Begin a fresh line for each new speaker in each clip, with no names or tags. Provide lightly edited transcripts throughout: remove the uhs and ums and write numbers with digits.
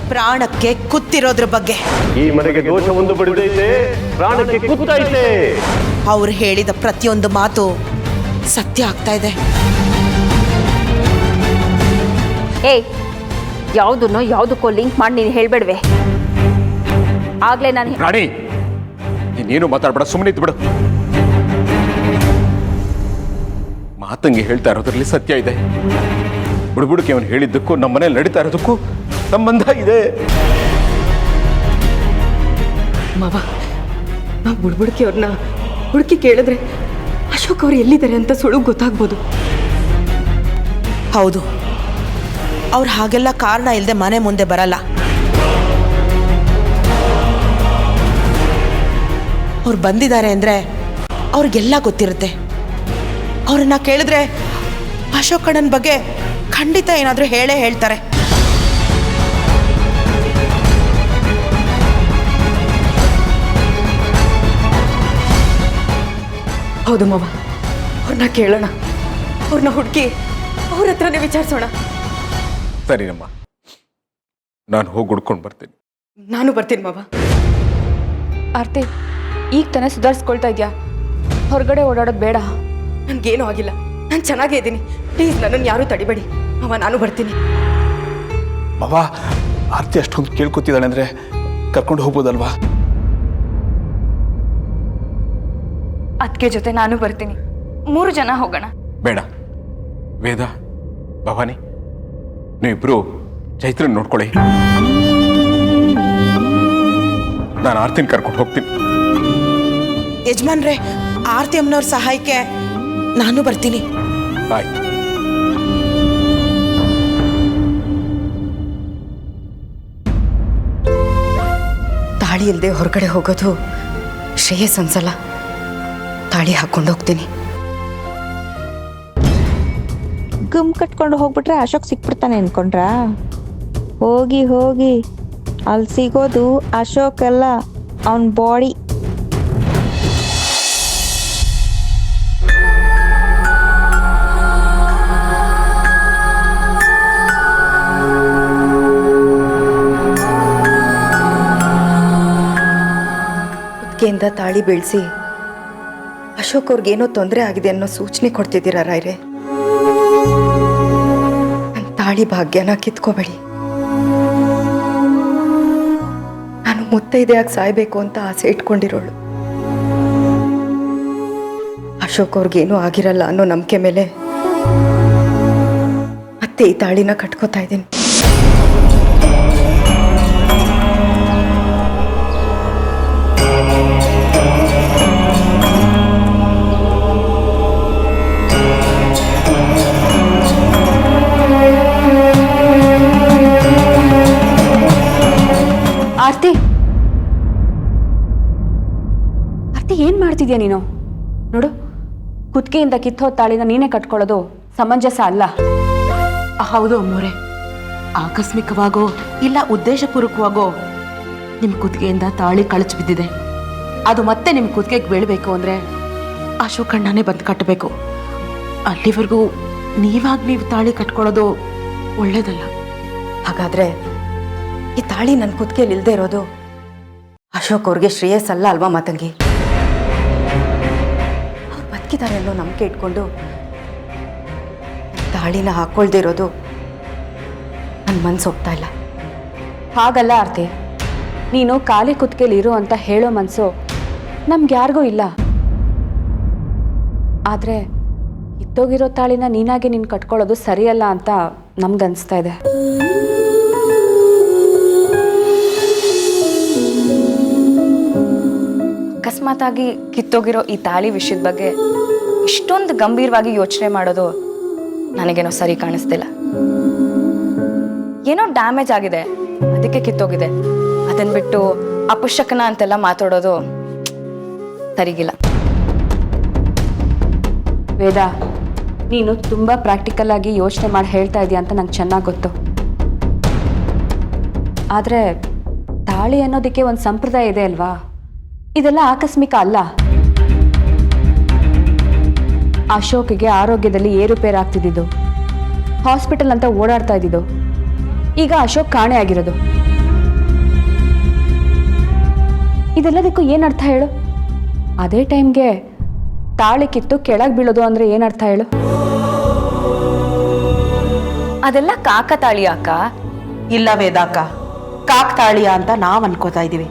ಪ್ರಾಣಕ್ಕೆ ಕುತ್ತಿರೋದ್ರ ಬಗ್ಗೆ.
ಈ ಮನೆಗೆ ದೋಷ ಒಂದು ಬಡಿದೈತೆ, ಪ್ರಾಣಕ್ಕೆ ಕುತ್ತೈತೆ.
ಅವ್ರು ಹೇಳಿದ ಪ್ರತಿಯೊಂದು ಮಾತು ಸತ್ಯ ಆಗ್ತಾ ಇದೆ.
ಏಯ್, ಯಾವುದಕ್ಕೋ ಲಿಂಕ್ ಮಾಡಿ ನೀನು ಹೇಳ್ಬೇಡ್ವೆ. ಆಗ್ಲೇ ನಾನು
ರಾಣಿ, ನೀನೇನು ಮಾತಾಡ್ಬೇಡ, ಸುಮ್ಮನೆ ಇದ್ಬಿಡು. ಮಾತಂಗೆ ಹೇಳ್ತಾ ಇರೋದ್ರಲ್ಲಿ ಸತ್ಯ ಇದೆ. ಬುಡುಬುಡುಕೆ ಅವನು ಹೇಳಿದ್ದಕ್ಕೂ ನಮ್ಮ ಮನೇಲಿ ನಡೀತಾ ಇರೋದಕ್ಕೂ ಸಂಬಂಧ ಇದೆ.
ಮಾವ, ನಾವು ಬುಡುಬುಡುಕಿ ಅವ್ರನ್ನ ಹುಡುಕಿ ಕೇಳಿದ್ರೆ ಅಶೋಕ್ ಅವ್ರು ಎಲ್ಲಿದ್ದಾರೆ ಅಂತ ಸುಳ್ಳು ಗೊತ್ತಾಗ್ಬೋದು.
ಹೌದು, ಅವ್ರು ಹಾಗೆಲ್ಲ ಕಾರಣ ಇಲ್ಲದೆ ಮನೆ ಮುಂದೆ ಬರಲ್ಲ. ಅವ್ರು ಬಂದಿದ್ದಾರೆ ಅಂದರೆ ಅವ್ರಿಗೆಲ್ಲ ಗೊತ್ತಿರುತ್ತೆ. ಅವ್ರನ್ನ ಕೇಳಿದ್ರೆ ಅಶೋಕ್ ಅಣ್ಣನ ಬಗ್ಗೆ ಖಂಡಿತ ಏನಾದರೂ ಹೇಳೇ ಹೇಳ್ತಾರೆ.
ಹೌದು ಮಾವ, ಅವ್ರನ್ನ ಕೇಳೋಣ, ಅವ್ರನ್ನ ಹುಡುಕಿ ಅವ್ರ ಹತ್ರನೇ ವಿಚಾರಿಸೋಣ.
ಸರಿನಮ್ಮ, ನಾನು ಹೋಗಿ ಹುಡ್ಕೊಂಡು ಬರ್ತೀನಿ.
ನಾನು ಬರ್ತೀನಿ ಮಾವ.
ಆರ್ತಿ, ಈಗ ತಾನೇ ಸುಧಾರಿಸ್ಕೊಳ್ತಾ ಇದೆಯಾ? ಹೊರಗಡೆ ಓಡಾಡೋದು ಬೇಡ.
ನನಗೇನೂ ಆಗಿಲ್ಲ, ನಾನು ಚೆನ್ನಾಗೇ ಇದ್ದೀನಿ. ಪ್ಲೀಸ್ ನನ್ನನ್ನು ಯಾರೂ ತಡಿಬೇಡಿ ಮಾವ, ನಾನು ಬರ್ತೀನಿ.
ಮಾವ, ಆರ್ತಿ ಅಷ್ಟೊಂದು ಕೇಳ್ಕೊತಿದ್ದಾಳೆ ಅಂದರೆ ಕರ್ಕೊಂಡು ಹೋಗ್ಬೋದಲ್ವಾ?
ಅದಕ್ಕೆ ಜೊತೆ ನಾನು ಬರ್ತೀನಿ. 3 ಜನ ಹೋಗೋಣ.
ಬೇಡ, ವೇದ, ಭವಾನಿ, ನೀವಿಬ್ರು ಚೈತ್ರನ್ ನೋಡ್ಕೊಳ್ಳಿ. ನಾನು ಆರ್ತಿನ ಕರ್ಕೊಂಡು ಹೋಗ್ತೀನಿ.
ಯಜಮಾನ್ರೆ, ಆರ್ತಿ ಅಮ್ಮನವ್ರ ಸಹಾಯಕ್ಕೆ ನಾನು ಬರ್ತೀನಿ.
ಆಯ್ತು.
ತಾಳಿ ಇಲ್ಲದೆ ಹೊರಗಡೆ ಹೋಗೋದು ಶ್ರೇಯಸ್ ಅನ್ಸಲ್ಲ. ತಾಳಿ ಹಾಕೊಂಡು ಹೋಗ್ತೀನಿ.
ಗಮ್ ಕಟ್ಕೊಂಡು ಹೋಗ್ಬಿಟ್ರೆ ಅಶೋಕ್ ಸಿಕ್ಬಿಡ್ತಾನೆ ಅನ್ಕೊಂಡ್ರಾ? ಹೋಗಿ ಹೋಗಿ, ಅಲ್ಲಿ ಸಿಗೋದು ಅಶೋಕ್ ಅಲ್ಲ, ಅವನ ಬಾಡಿ.
ಕುತ್ತಿಗೆಯಿಂದ ತಾಳಿ ಬೀಳಿಸಿ ಅಶೋಕ್ ಅವ್ರಿಗೇನೋ ತೊಂದರೆ ಆಗಿದೆ ಅನ್ನೋ ಸೂಚನೆ ಕೊಡ್ತಿದ್ದೀರಾ ರಾಯ್ರೆ? ನನ್ನ ತಾಳಿ ಭಾಗ್ಯನ ಕಿತ್ಕೋಬೇಡಿ. ನಾನು ಮುತ್ತೈದೆಯಾಗಿ ಸಾಯ್ಬೇಕು ಅಂತ ಆಸೆ ಇಟ್ಕೊಂಡಿರೋಳು. ಅಶೋಕ್ ಅವ್ರಿಗೇನೂ ಆಗಿರಲ್ಲ ಅನ್ನೋ ನಂಬಿಕೆ ಮೇಲೆ ಮತ್ತೆ ಈ ತಾಳಿನ ಕಟ್ಕೋತಾ ಇದ್ದೀನಿ.
ಆರ್ತಿ, ಏನ್ ಮಾಡ್ತಿದ್ಯಾ ನೀನು? ನೋಡು, ಕುತ್ತಿಗೆಯಿಂದ ಕಿತ್ತೋ ತಾಳಿನ ನೀನೇ ಕಟ್ಕೊಳ್ಳೋದು ಸಮಂಜಸ ಅಲ್ಲ.
ಹೌದು ಅಮ್ಮೋರೆ, ಆಕಸ್ಮಿಕವಾಗೋ ಇಲ್ಲ ಉದ್ದೇಶಪೂರ್ವಕವಾಗೋ ನಿಮ್ಮ ಕುತ್ತಿಗೆಯಿಂದ ತಾಳಿ ಕಳಚಿ ಬಿದ್ದಿದೆ. ಅದು ಮತ್ತೆ ನಿಮ್ಮ ಕುತ್ತಿಗೆಗೆ ಬೀಳಬೇಕು ಅಂದರೆ ಅಶೋಕ್ ಅಣ್ಣನೇ ಬಂದು ಕಟ್ಟಬೇಕು. ಅಲ್ಲಿವರೆಗೂ ನೀವು ತಾಳಿ ಕಟ್ಕೊಳ್ಳೋದು ಒಳ್ಳೇದಲ್ಲ.
ಹಾಗಾದ್ರೆ ಈ ತಾಳಿ ನನ್ನ ಕುತ್ತಿಗೆಯಲ್ಲಿ ಇಲ್ಲದೆ ಇರೋದು ಅಶೋಕ್ ಅವ್ರಿಗೆ ಶ್ರೇಯಸ್ ಅಲ್ಲ ಅಲ್ವಾ ಮಾತಂಗಿ? ಅವ್ರು ಬದುಕಿದ್ದಾರೆ ಅನ್ನೋ ನಂಬಿಕೆ ಇಟ್ಕೊಂಡು ತಾಳಿನ ಹಾಕೊಳ್ದೇ ಇರೋದು ನನ್ನ ಮನ್ಸು ಒಪ್ತಾ ಇಲ್ಲ.
ಹಾಗಲ್ಲ ಆರ್ತಿ, ನೀನು ಖಾಲಿ ಕುತ್ತಿಗೆಯಲ್ಲಿ ಇರು ಅಂತ ಹೇಳೋ ಮನಸ್ಸು ನಮ್ಗೆ ಯಾರಿಗೂ ಇಲ್ಲ. ಆದರೆ ಇತ್ತೋಗಿರೋ ತಾಳಿನ ನೀನಾಗೆ ನೀನು ಕಟ್ಕೊಳ್ಳೋದು ಸರಿಯಲ್ಲ ಅಂತ ನಮ್ಗನ್ನಿಸ್ತಾ ಇದೆ. ಅಕಸ್ಮಾತಾಗಿ ಕಿತ್ತೋಗಿರೋ ಈ ತಾಳಿ ವಿಷಯದ ಬಗ್ಗೆ ಇಷ್ಟೊಂದು ಗಂಭೀರವಾಗಿ ಯೋಚನೆ ಮಾಡೋದು ನನಗೇನೋ ಸರಿ ಕಾಣಿಸ್ತಿಲ್ಲ. ಏನೋ ಡ್ಯಾಮೇಜ್ ಆಗಿದೆ, ಅದಕ್ಕೆ ಕಿತ್ತೋಗಿದೆ. ಅದನ್ನ ಬಿಟ್ಟು ಅಪುಷಕನ ಅಂತೆಲ್ಲ ಮಾತಾಡೋದು ಸರಿಗಿಲ್ಲ. ವೇದ, ನೀನು ತುಂಬ ಪ್ರಾಕ್ಟಿಕಲ್ ಆಗಿ ಯೋಚನೆ ಮಾಡಿ ಹೇಳ್ತಾ ಇದೀಯ ಅಂತ ನಂಗೆ ಚೆನ್ನಾಗಿ ಗೊತ್ತು. ಆದರೆ ತಾಳಿ ಅನ್ನೋದಕ್ಕೆ ಒಂದು ಸಂಪ್ರದಾಯ ಇದೆ ಅಲ್ವಾ? ಇದೆಲ್ಲ ಆಕಸ್ಮಿಕ ಅಲ್ಲ. ಅಶೋಕ್ಗೆ ಆರೋಗ್ಯದಲ್ಲಿ ಏರುಪೇರಾಗ್ತಿದ್ದು, ಹಾಸ್ಪಿಟಲ್ ಅಂತ ಓಡಾಡ್ತಾ ಇದ್ದಿದ್ದು, ಈಗ ಅಶೋಕ್ ಕಾಣೆ ಆಗಿರೋದು. ಇದೆಲ್ಲದಕ್ಕೂ ಏನು ಅರ್ಥ ಹೇಳು? ಅದೇ ಟೈಮ್ಗೆ ತಾಳಿ ಕಿತ್ತು ಕೆಳಗೆ ಬೀಳೋದು ಅಂದರೆ ಏನು ಅರ್ಥ ಹೇಳು? ಅದೆಲ್ಲ ಕಾಕತಾಳಿ ಅಕ್ಕ.
ಇಲ್ಲ ವೇದಾಕ, ಕಾಕ್ತಾಳಿಯ ಅಂತ ನಾವು ಅನ್ಕೋತಾ ಇದ್ದೀವಿ,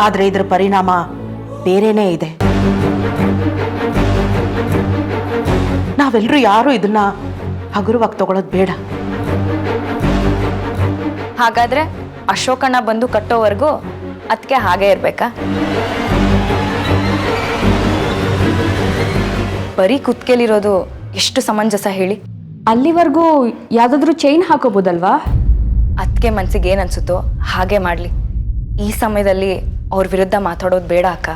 ಆದರೆ ಇದ್ರ ಪರಿಣಾಮ ಬೇರೆನೇ ಇದೆ. ನಾವೆಲ್ಲರೂ ಯಾರು ಇದನ್ನ ಹಗುರವಾಗಿ ತಗೊಳ್ಳೋದು ಬೇಡ.
ಹಾಗಾದ್ರೆ ಅಶೋಕಣ್ಣ ಬಂದು ಕಟ್ಟೋವರೆಗೂ ಅದಕ್ಕೆ ಹಾಗೆ ಇರ್ಬೇಕಾ? ಬರೀ ಕುತ್ಕೆಲಿರೋದು ಎಷ್ಟು ಸಮಂಜಸ ಹೇಳಿ? ಅಲ್ಲಿವರೆಗೂ ಯಾವುದಾದ್ರೂ ಚೈನ್ ಹಾಕೋಬೋದಲ್ವಾ? ಅದಕ್ಕೆ ಮನ್ಸಿಗೆ ಏನು ಅನ್ಸುತ್ತೋ ಹಾಗೆ ಮಾಡಲಿ. ಈ ಸಮಯದಲ್ಲಿ ಅವ್ರ ವಿರುದ್ಧ ಮಾತಾಡೋದು ಬೇಡ ಅಕ್ಕ.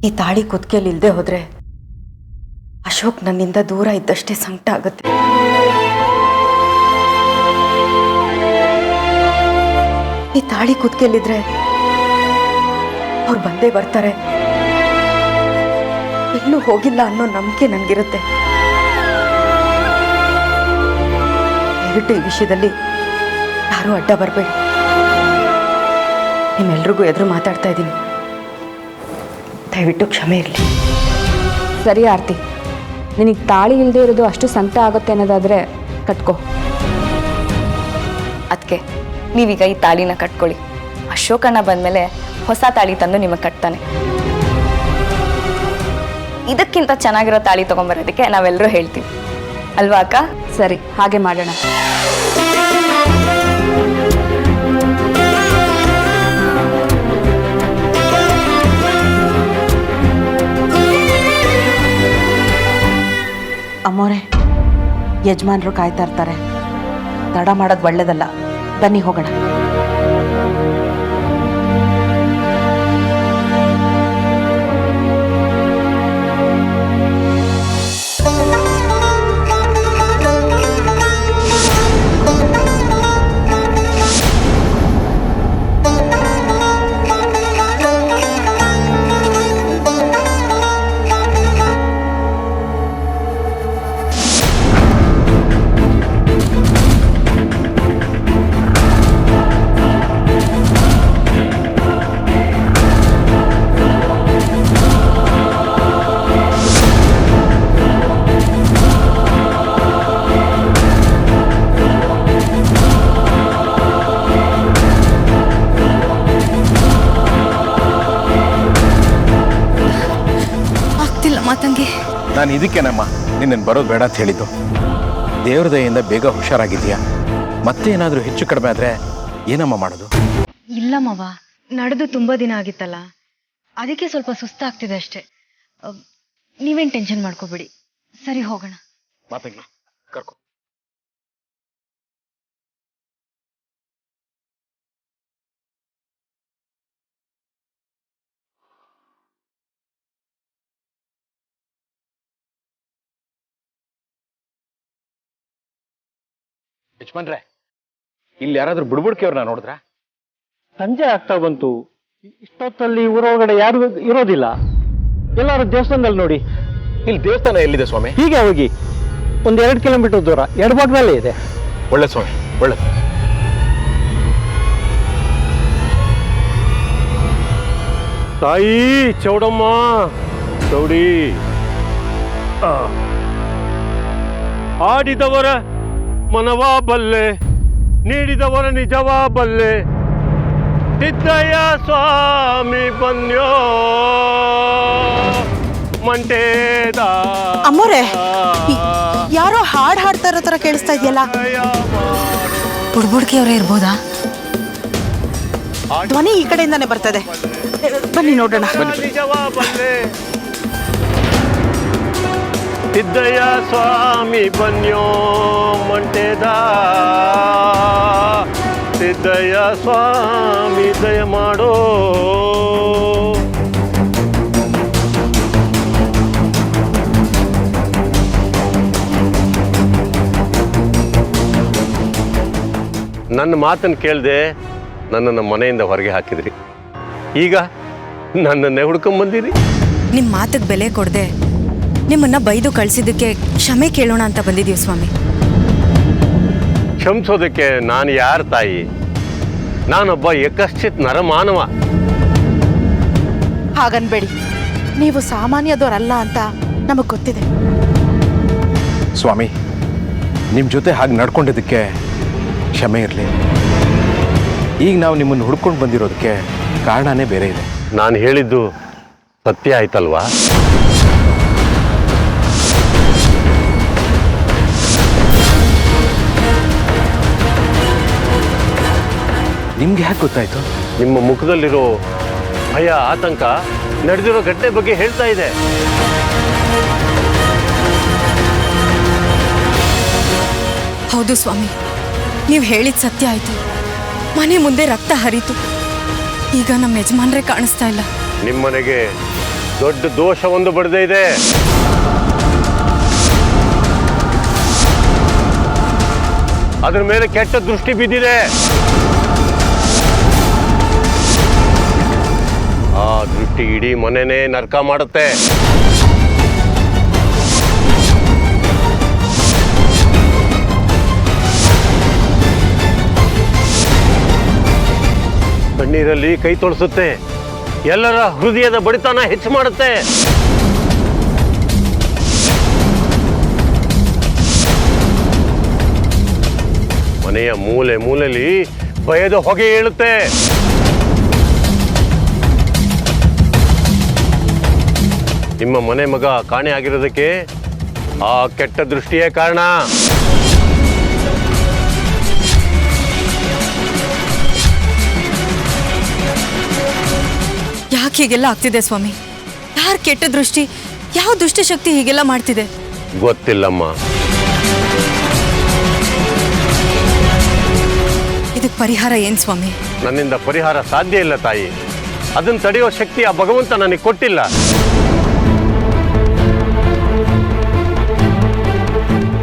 ಈ ತಾಳಿ ಕುತ್ತಿಗೆಯಲ್ಲಿ ಇಲ್ಲದೆ ಹೋದ್ರೆ ಅಶೋಕ್ ನನ್ನಿಂದ ದೂರ ಇದ್ದಷ್ಟೇ ಸಂಕಟ ಆಗುತ್ತೆ. ಈ ತಾಳಿ ಕುತ್ತಿಗೆಯಲ್ಲಿದ್ರೆ ಅವ್ರು ಬಂದೇ ಬರ್ತಾರೆ, ಎಲ್ಲೂ ಹೋಗಿಲ್ಲ ಅನ್ನೋ ನಂಬಿಕೆ ನನಗಿರುತ್ತೆ. ದಯವಿಟ್ಟು ಈ ವಿಷಯದಲ್ಲಿ ಯಾರೂ ಅಡ್ಡ ಬರಬೇಡಿ. ನಿಮ್ಮೆಲ್ರಿಗೂ ಎದುರು ಮಾತಾಡ್ತಾ ಇದ್ದೀನಿ, ದಯವಿಟ್ಟು ಕ್ಷಮೆ ಇರಲಿ.
ಸರಿ ಆರ್ತಿ, ನಿನಗೆ ತಾಳಿ ಇಲ್ಲದೆ ಇರೋದು ಅಷ್ಟು ಸಂಕಟ ಆಗುತ್ತೆ ಅನ್ನೋದಾದರೆ ಕಟ್ಕೋ. ಅದಕ್ಕೆ ನೀವೀಗ ಈ ತಾಳಿನ ಕಟ್ಕೊಳ್ಳಿ. ಅಶೋಕಣ್ಣ ಬಂದಮೇಲೆ ಹೊಸ ತಾಳಿ ತಂದು ನಿಮಗೆ ಕಟ್ತಾನೆ. ಇದಕ್ಕಿಂತ ಚೆನ್ನಾಗಿರೋ ತಾಳಿ ತೊಗೊಂಬರೋದಕ್ಕೆ ನಾವೆಲ್ಲರೂ ಹೇಳ್ತೀವಿ ಅಲ್ವಾ ಅಕ್ಕ? ಸರಿ, ಹಾಗೆ ಮಾಡೋಣ.
ಅಮ್ಮೋರೆ, ಯಜಮಾನರು ಕಾಯ್ತಾ ಇರ್ತಾರೆ, ತಡ ಮಾಡೋದು ಒಳ್ಳೇದಲ್ಲ. ಬನ್ನಿ ಹೋಗೋಣ.
ನಾನು ಇದಕ್ಕೇನಮ್ಮ ನಿನ್ನನ್ನು ಬರೋದು ಬೇಡ ಅಂತ ಹೇಳಿದ್ದು. ದೇವ್ರ ದಯೆಯಿಂದ ಬೇಗ ಹುಷಾರಾಗಿದೆಯಾ? ಮತ್ತೆ ಏನಾದರೂ ಹೆಚ್ಚು ಕಡಿಮೆ ಆದರೆ ಏನಮ್ಮ ಮಾಡೋದು?
ಇಲ್ಲ ಮಾವ, ನಡೆದು ತುಂಬ ದಿನ ಆಗಿತ್ತಲ್ಲ, ಅದಕ್ಕೆ ಸ್ವಲ್ಪ ಸುಸ್ತಾಗ್ತಿದೆ ಅಷ್ಟೇ. ನೀವೇನು ಟೆನ್ಷನ್ ಮಾಡ್ಕೋಬೇಡಿ, ಸರಿ ಹೋಗೋಣ.
ಮಾತಂಗಿ ಕರ್ಕೊ. ಯಜಮಾನ್ರೆ, ಇಲ್ಲಿ ಯಾರಾದ್ರೂ ಬುಡ್ಬುಡ್ಕೆಯವ್ರನ್ನ ನೋಡಿದ್ರ?
ಸಂಜೆ ಆಗ್ತಾ ಬಂತು, ಇಷ್ಟೊತ್ತಲ್ಲಿ ಊರೊಳಗಡೆ ಯಾರು ಇರೋದಿಲ್ಲ. ಎಲ್ಲರೂ ದೇವಸ್ಥಾನದಲ್ಲಿ ನೋಡಿ.
ಇಲ್ಲಿ ದೇವಸ್ಥಾನ ಎಲ್ಲಿದೆ ಸ್ವಾಮಿ?
ಹೀಗೆ ಹೋಗಿ 1-2 ಕಿಲೋಮೀಟರ್ ದೂರ ಎಡಭಾಗದಲ್ಲೇ ಇದೆ.
ಒಳ್ಳೆ ಸ್ವಾಮಿ, ಒಳ್ಳೆ.
ತಾಯಿ ಚೌಡಮ್ಮ, ಚೌಡಿ, ಆಡಿದವರ ಮನವಾ ಬಲ್ಲೆ, ನೀಡಿದವರ ನಿಜವಾ ಬಲ್ಲೆ. ಸಿದ್ದಯ್ಯ ಸ್ವಾಮಿ ಬನ್ಯೋ ಮಂಟೇದ.
ಅಮ್ಮೋರೆ, ಯಾರೋ ಹಾಡು ಹಾಡ್ತಾ ಇರೋ ತರ ಕೇಳಿಸ್ತಾ ಇದೆಯಲ್ಲ?
ಬುಡ್ಬುಡ್ಕಿಯವರೇ ಇರ್ಬೋದಾ?
ಧ್ವನಿ ಈ ಕಡೆಯಿಂದಾನೆ ಬರ್ತದೆ, ಬನ್ನಿ ನೋಡೋಣ.
ನಿಜವಾ ಬಲ್ಲೆ. ಸಿದ್ದಯ್ಯ ಸ್ವಾಮಿ ಬನ್ಯೋ ಮಂಟೇದ. ಸಿದ್ದಯ್ಯ ಸ್ವಾಮಿ ದಯ ಮಾಡೋ. ನನ್ನ ಮಾತನ್ನು ಕೇಳದೆ ನನ್ನನ್ನು ಮನೆಯಿಂದ ಹೊರಗೆ ಹಾಕಿದ್ರಿ. ಈಗ ನನ್ನನ್ನೇ ಹುಡ್ಕೊಂಬಂದಿರಿ.
ನಿಮ್ಮ ಮಾತಿಗೆ ಬೆಲೆ ಕೊಡದೆ ನಿಮ್ಮನ್ನ ಬೈದು ಕಳಿಸಿದ್ದಕ್ಕೆ ಕ್ಷಮೆ ಕೇಳೋಣ ಅಂತ ಬಂದಿದ್ದೀವಿ ಸ್ವಾಮಿ.
ಕ್ಷಮಿಸೋದಕ್ಕೆ ನಾನು ಯಾರ ತಾಯಿ? ನಾನೊಬ್ಬ ಏಕಶ್ಚಿತ್ ನರಮಾನವ.
ಹಾಗನ್ಬೇಡಿ, ನೀವು ಸಾಮಾನ್ಯದವರಲ್ಲ ಅಂತ ನಮಗೆ ಗೊತ್ತಿದೆ.
ಸ್ವಾಮಿ, ನಿಮ್ಮ ಜೊತೆ ಹಾಗೆ ನಡ್ಕೊಂಡಿದ್ದಕ್ಕೆ ಕ್ಷಮೆ ಇರಲಿ. ಈಗ ನಾವು ನಿಮ್ಮನ್ನು ಹುಡ್ಕೊಂಡು ಬಂದಿರೋದಕ್ಕೆ ಕಾರಣನೇ ಬೇರೆ ಇದೆ.
ನಾನು ಹೇಳಿದ್ದು ಸತ್ಯ ಆಯ್ತಲ್ವಾ?
ನಿಮ್ಗೆ ಯಾಕೆ ಗೊತ್ತಾಯ್ತು?
ನಿಮ್ಮ ಮುಖದಲ್ಲಿರೋ ಭಯ, ಆತಂಕ ನಡೆದಿರೋ ಘಟನೆ ಬಗ್ಗೆ ಹೇಳ್ತಾ ಇದೆ.
ಹೌದು ಸ್ವಾಮಿ, ನೀವು ಹೇಳಿದ ಸತ್ಯ ಆಯ್ತು. ಮನೆ ಮುಂದೆ ರಕ್ತ ಹರಿತು. ಈಗ ನಮ್ಮ ಯಜಮಾನ್ರೇ ಕಾಣಿಸ್ತಾ ಇಲ್ಲ.
ನಿಮ್ಮನೆಗೆ ದೊಡ್ಡ ದೋಷ ಒಂದು ಬಡದೇ ಇದೆ. ಅದರ ಮೇಲೆ ಕೆಟ್ಟ ದೃಷ್ಟಿ ಬಿದ್ದಿದೆ. ಆ ದೃಷ್ಟಿ ಇಡೀ ಮನೆನೇ ನರಕ ಮಾಡುತ್ತೆ. ಕಣ್ಣೀರಲ್ಲಿ ಕೈ ತೊಳಸುತ್ತೆ. ಎಲ್ಲರ ಹೃದಯದ ಬಡಿತನ ಹೆಚ್ಚು ಮಾಡುತ್ತೆ. ಮನೆಯ ಮೂಲೆ ಮೂಲೆಯಲ್ಲಿ ಭಯದ ಹೊಗೆ ಏಳುತ್ತೆ. ನಿಮ್ಮ ಮನೆ ಮಗ ಕಾಣೆ ಆಗಿರೋದಕ್ಕೆ ಆ ಕೆಟ್ಟ ದೃಷ್ಟಿಯೇ ಕಾರಣ.
ಯಾಕೆ ಹೀಗೆಲ್ಲ ಆಗ್ತಿದೆ ಸ್ವಾಮಿ? ಯಾರು ಕೆಟ್ಟ ದೃಷ್ಟಿ, ಯಾವ ದುಷ್ಟಶಕ್ತಿ ಹೀಗೆಲ್ಲ ಮಾಡ್ತಿದೆ?
ಗೊತ್ತಿಲ್ಲಮ್ಮ.
ಇದಕ್ಕೆ ಪರಿಹಾರ ಏನ್ ಸ್ವಾಮಿ?
ನನ್ನಿಂದ ಪರಿಹಾರ ಸಾಧ್ಯ ಇಲ್ಲ ತಾಯಿ. ಅದನ್ನು ತಡೆಯೋ ಶಕ್ತಿ ಆ ಭಗವಂತ ನನಗೆ ಕೊಟ್ಟಿಲ್ಲ.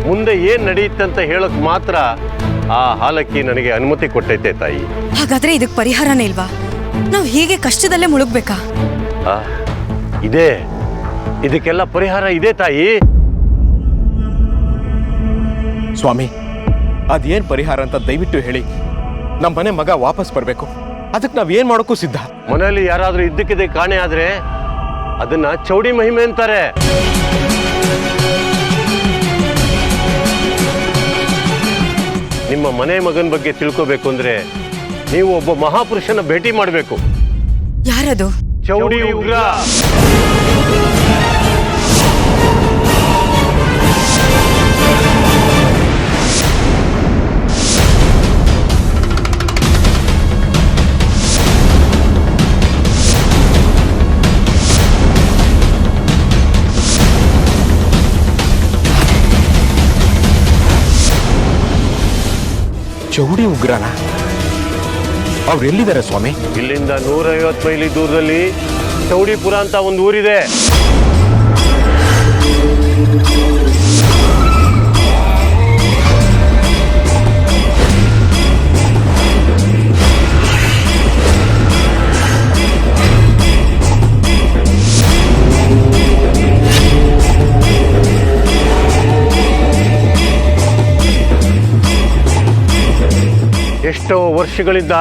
ಮುಂದೆ ಏನ್ ನಡೆಯುತ್ತೆ ಅಂತ ಹೇಳಕ್ ಮಾತ್ರ ಆ ಹಾಲಕ್ಕಿ ನನಗೆ ಅನುಮತಿ ಕೊಟ್ಟೈತೆ ತಾಯಿ.
ಹಾಗಾದ್ರೆ ಇದಕ್ಕೆ ಪರಿಹಾರನೇ ಇಲ್ವಾ? ನಾವು ಹೀಗೆ ಕಷ್ಟದಲ್ಲೇ ಮುಳುಗ್ಬೇಕಾ?
ಇದೆ, ಇದಕ್ಕೆಲ್ಲ ಪರಿಹಾರ ಇದೆ ತಾಯಿ.
ಸ್ವಾಮಿ, ಅದೇನು ಪರಿಹಾರ ಅಂತ ದಯವಿಟ್ಟು ಹೇಳಿ. ನಮ್ಮ ಮನೆ ಮಗ ವಾಪಸ್ ಬರಬೇಕು. ಅದಕ್ಕೆ ನಾವೇನು ಮಾಡೋಕ್ಕೂ ಸಿದ್ಧ.
ಮನೆಯಲ್ಲಿ ಯಾರಾದರೂ ಇದ್ದಕ್ಕಿದ್ದೆ ಕಾಣೆ ಆದ್ರೆ ಅದನ್ನ ಚೌಡಿ ಮಹಿಮೆ ಅಂತಾರೆ. ನಿಮ್ಮ ಮನೆ ಮಗನ ಬಗ್ಗೆ ತಿಳ್ಕೋಬೇಕು ಅಂದ್ರೆ ನೀವು ಒಬ್ಬ ಮಹಾಪುರುಷನ ಭೇಟಿ ಮಾಡಬೇಕು.
ಯಾರದು?
ಚೌಡಿ ಉಗ್ರ.
ಚೌಡಿ ಉಗ್ರನ? ಅವ್ರು ಎಲ್ಲಿದ್ದಾರೆ ಸ್ವಾಮಿ?
ಇಲ್ಲಿಂದ 150 ಮೈಲಿ ದೂರದಲ್ಲಿ ಚೌಡಿಪುರ ಅಂತ ಒಂದು ಊರಿದೆ. ಎಷ್ಟೋ ವರ್ಷಗಳಿಂದ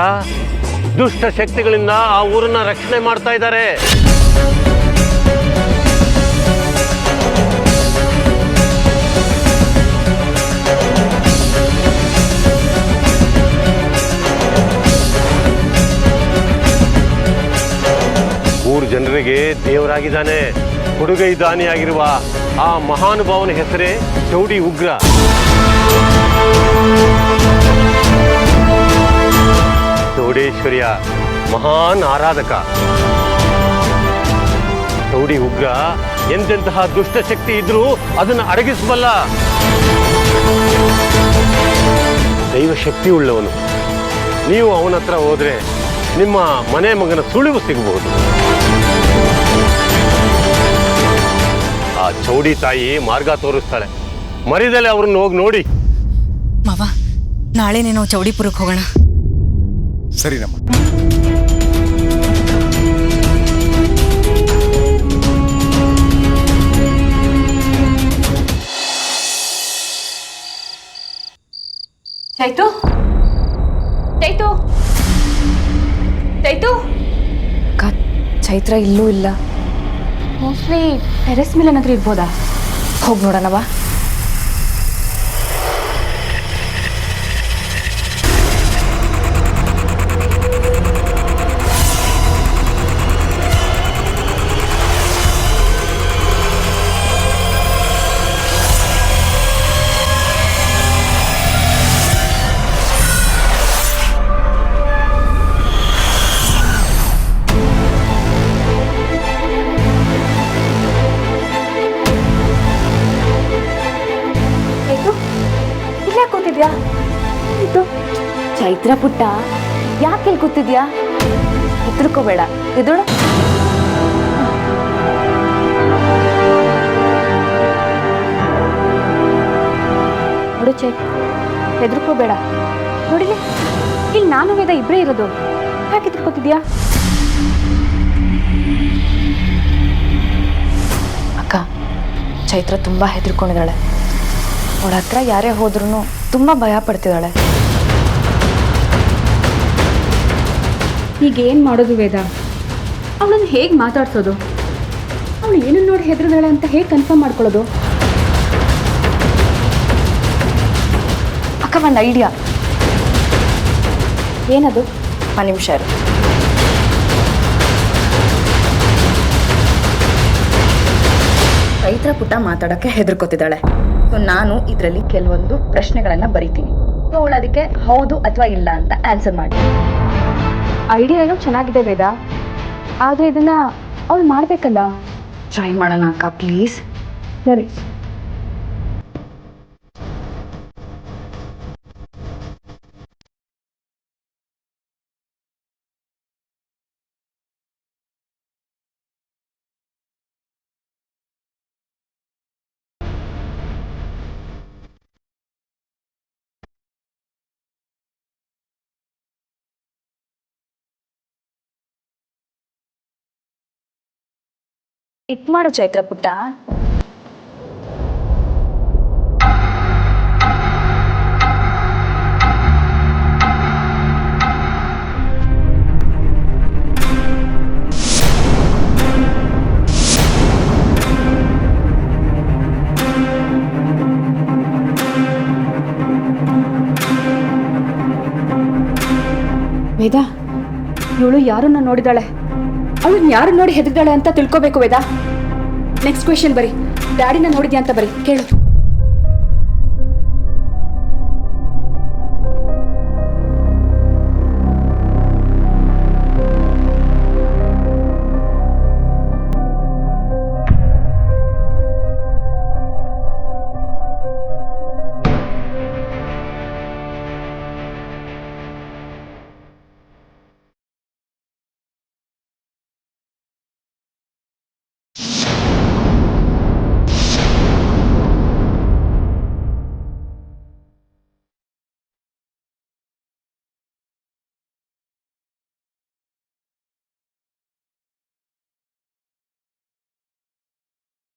ದುಷ್ಟ ಶಕ್ತಿಗಳಿಂದ ಆ ಊರನ್ನ ರಕ್ಷಣೆ ಮಾಡ್ತಾ ಇದ್ದಾರೆ. ಊರು ಜನರಿಗೆ ದೇವರಾಗಿದ್ದಾನೆ. ಕೊಡುಗೈ ದಾನಿಯಾಗಿರುವ ಆ ಮಹಾನುಭಾವನ ಹೆಸರೇ ಚೌಡಿ ಉಗ್ರ. ಚೌಡೇಶ್ವರಿಯ ಮಹಾನ್ ಆರಾಧಕ. ಚೌಡಿ ಉಗ್ರ ಎಂತೆಂತಹ ದುಷ್ಟಶಕ್ತಿ ಇದ್ರೂ ಅದನ್ನು ಅಡಗಿಸಬಲ್ಲ ದೈವಶಕ್ತಿ ಉಳ್ಳವನು. ನೀವು ಅವನ ಹತ್ರ ಹೋದ್ರೆ ನಿಮ್ಮ ಮನೆ ಮಗನ ಸುಳಿವು ಸಿಗಬಹುದು. ಆ ಚೌಡಿ ತಾಯಿ ಮಾರ್ಗ ತೋರಿಸ್ತಾಳೆ. ಮರಿದಲ್ಲೇ ಅವ್ರನ್ನ ಹೋಗಿ ನೋಡಿ.
ಮಾವ, ನಾಳೆನೇ ನಾವು ಚೌಡಿಪುರಕ್ಕೆ ಹೋಗೋಣ.
ಸರಿನಮ್ಮ.
ಚೈತು, ಚೈತು, ಚೈತು. ಚೈತ್ರ ಇಲ್ಲೂ ಇಲ್ಲ. ಮೋಸ್ಟ್ಲಿ ಟೆರೆಸ್ ಮೇಲೆ ಏನಾದರೂ ಇರ್ಬೋದಾ? ಹೋಗಿ ನೋಡೋಣವಾ? ಕೂತಿದ್ಯಾ? ಚೈತ್ರ ಪುಟ್ಟ, ಯಾಕೆ ಇಲ್ಲಿ ಕೂತಿದ್ಯಾ? ಹೆದರ್ಕೋಬೇಡ, ಎದುಳು. ನೋಡು ಚೈ, ಹೆದರ್ಕೋಬೇಡ. ನೋಡಿಲಿ, ಇಲ್ಲಿ ನಾನು ವೇದ ಇಬ್ಬರೇ ಇರೋದು. ಯಾಕೆ ಹೆದರ್ಕೋತಿದ್ಯಾ? ಅಕ್ಕ, ಚೈತ್ರ ತುಂಬಾ ಹೆದರ್ಕೊಂಡಿದ್ದಾಳೆ. ಅವಳ ಹತ್ರ ಯಾರೇ ಹೋದ್ರೂ ತುಂಬ ಭಯ ಪಡ್ತಿದ್ದಾಳೆ. ಈಗ ಏನು ಮಾಡೋದು ವೇದ? ಅವಳನ್ನು ಹೇಗೆ ಮಾತಾಡ್ಸೋದು? ಅವಳು ಏನನ್ನು ನೋಡಿ ಹೆದರಿದಾಳೆ ಅಂತ ಹೇಗೆ ಕನ್ಫರ್ಮ್ ಮಾಡ್ಕೊಳ್ಳೋದು? ಅಕ್ಕ, ಒಂದು ಐಡಿಯಾ. ಏನದು? ಒಂದು ನಿಮಿಷ ಇರು. ಚೈತ್ರ ಪುಟ್ಟ ಮಾತಾಡೋಕ್ಕೆ ಹೆದರ್ಕೋತಿದ್ದಾಳೆ. ಸೊ ನಾನು ಇದರಲ್ಲಿ ಕೆಲವೊಂದು ಪ್ರಶ್ನೆಗಳನ್ನು ಬರಿತೀನಿ. ಸೊ ಅವಳು ಅದಕ್ಕೆ ಹೌದು ಅಥವಾ ಇಲ್ಲ ಅಂತ ಆನ್ಸರ್ ಮಾಡಿ. ಐಡಿಯಾ ಏನೋ ಚೆನ್ನಾಗಿದೆ ವೇದ, ಆದರೆ ಇದನ್ನ ಅವಳು ಮಾಡಬೇಕಲ್ಲ. ಟ್ರೈ ಮಾಡೋಣ ಅಕ್ಕ, ಪ್ಲೀಸ್. ಸರಿ. ಇಟ್ ಮಾಡು ಚೈತ್ರ ಪುಟ್ಟ. ವೇದ, ಇವಳು ಯಾರನ್ನ ನೋಡಿದಾಳೆ, ಅವಳನ್ನ ಯಾರು ನೋಡಿ ಹೆದರಿದಾಳೆ ಅಂತ ತಿಳ್ಕೋಬೇಕು ವೇದ. ನೆಕ್ಸ್ಟ್ ಕ್ವೆಶ್ಚನ್ ಬರಿ. ಡ್ಯಾಡಿನ ನೋಡಿದ್ಯಾ ಅಂತ ಬರಿ, ಕೇಳು.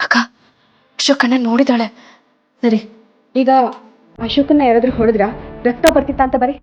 ಅಕ್ಕ, ಅಶೋಕನ್ನ ನೋಡಿದಾಳೆ. ಸರಿ, ಈಗ ಅಶೋಕನ್ನ ಯಾರಾದ್ರೂ ಹೊಡೆದ್ರಾ? ರಕ್ತ ಬರ್ತಿತ್ತ ಅಂತ ಬರೀ.